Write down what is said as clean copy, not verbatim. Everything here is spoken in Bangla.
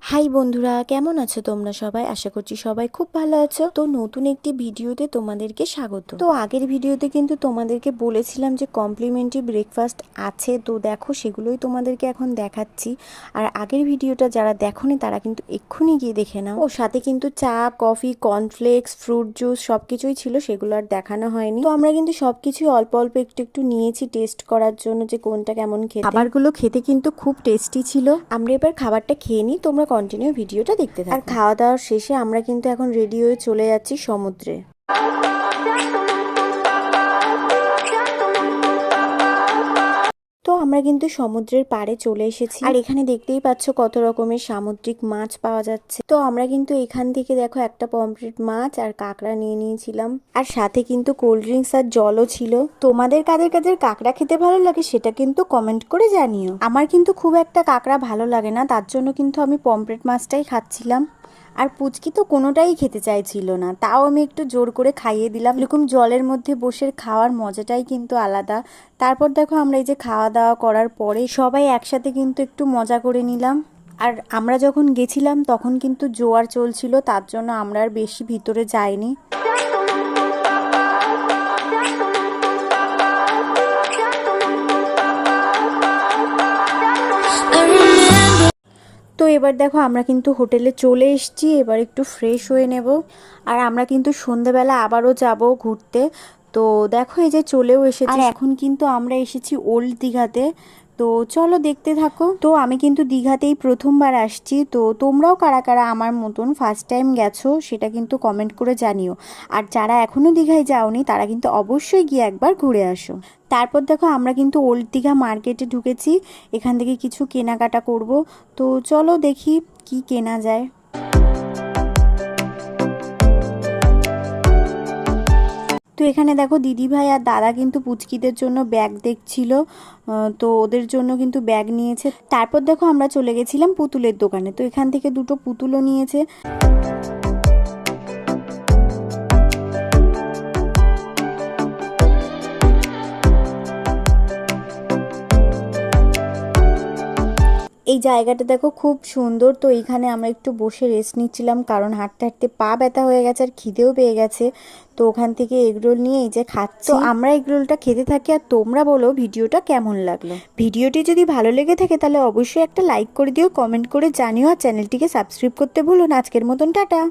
হাই বন্ধুরা, কেমন আছো তোমরা সবাই? আশা করছি সবাই খুব ভালো আছো। তো নতুন একটি ভিডিওতে তোমাদেরকে স্বাগত। তো আগের ভিডিওতে কিন্তু তোমাদেরকে বলেছিলাম যে কমপ্লিমেন্টারি ব্রেকফাস্ট আছে, তো দেখো সেগুলোই তোমাদেরকে এখন দেখাচ্ছি। আর আগের ভিডিওটা যারা দেখোনি তারা কিন্তু এক্ষুনি গিয়ে দেখে নাও। ও সাথে কিন্তু চা, কফি, কর্নফ্লেক্স, ফ্রুট জুস সবকিছুই ছিল, সেগুলো আর দেখানো হয়নি। তো আমরা কিন্তু সবকিছুই অল্প অল্প একটু একটু নিয়েছি টেস্ট করার জন্য যে কোনটা কেমন খেতে। খাবারগুলো খেতে কিন্তু খুব টেস্টি ছিল। আমরা এবার খাবারটা খেয়ে নিই, তোমরা কন্টিনিউ ভিডিওটা দেখতে থাকো। আর খাওয়া দাওয়ার শেষে আমরা কিন্তু এখন রেডি হয়ে চলে যাচ্ছি সমুদ্রে। তো আমরা কিন্তু সমুদ্রের পাড়ে চলে এসেছি, আর এখানে দেখতেই পাচ্ছ কত রকমের সামুদ্রিক মাছ পাওয়া যাচ্ছে। তো আমরা কিন্তু এখান থেকে দেখো একটা পমফ্রেট মাছ আর কাঁকড়া নিয়ে নিয়েছিলাম, আর সাথে কিন্তু কোল্ড ড্রিঙ্কস আর জলও ছিল। তোমাদের কাদের কাদের কাঁকড়া খেতে ভালো লাগে সেটা কিন্তু কমেন্ট করে জানিও। আমার কিন্তু খুব একটা কাঁকড়া ভালো লাগে না, তার জন্য কিন্তু আমি পমফ্রেট মাছটাই খাচ্ছিলাম। আর পুচকি তো কোনোটাই খেতে চাইছিল না, তাও আমি একটু জোর করে খাইয়ে দিলাম। এরকম জলের মধ্যে বসে খাওয়ার মজাটাই কিন্তু আলাদা। তারপর দেখো আমরা এই যে খাওয়া দাওয়া করার পরে সবাই একসাথে কিন্তু একটু মজা করে নিলাম। আর আমরা যখন গেছিলাম তখন কিন্তু জোয়ার চলছিল, তার জন্য আমরা আর বেশি ভিতরে যাইনি। তো এবার দেখো আমরা কিন্তু হোটেলে চলে এসেছি, এবার একটু ফ্রেশ হয়ে নেব। আর আমরা কিন্তু সন্ধেবেলা আবারও যাব ঘুরতে। তো দেখো এই যে চলেও এসেছি, আর এখন কিন্তু আমরা এসেছি ওল্ড দীঘাতে। তো চলো দেখতে থাকো। তো আমি কিন্তু দীঘাতেই প্রথমবার আসছি, তো তোমরাও কারা কারা আমার মতন ফার্স্ট টাইম গেছো সেটা কিন্তু কমেন্ট করে জানিও। আর যারা এখনও দীঘায় যাওনি তারা কিন্তু অবশ্যই গিয়ে একবার ঘুরে আসো। তারপর দেখো আমরা কিন্তু ওল্ড দীঘা মার্কেটে ঢুকেছি, এখান থেকে কিছু কেনাকাটা করব। তো চলো দেখি কি কেনা যায়। তো এখানে দেখো দিদি ভাই আর দাদা কিন্তু পুচকিদের জন্য ব্যাগ দেখছিল, তো ওদের জন্য কিন্তু ব্যাগ নিয়েছে। তারপর দেখো আমরা চলে গেছিলাম পুতুলের দোকানে, তো এখান থেকে দুটো পুতুলও নিয়েছে। এই জায়গাটা দেখো খুব সুন্দর। তো এইখানে আমরা একটু বসে রেস্ট নিচ্ছিলাম, কারণ হাঁটতে হাঁটতে পা ব্যথা হয়ে গেছে আর খিদেও পেয়ে গেছে। তো ওখান থেকে এগরোল নিয়ে এই যে খাচ্ছি। তো আমরা এগরোলটা খেতে থাকি, আর তোমরা বলো ভিডিওটা কেমন লাগলো। ভিডিওটি যদি ভালো লেগে থাকে তাহলে অবশ্যই একটা লাইক করে দিও, কমেন্ট করে জানিও, আর চ্যানেলটিকে সাবস্ক্রাইব করতে ভুলো না। আজকের মতন টাটা।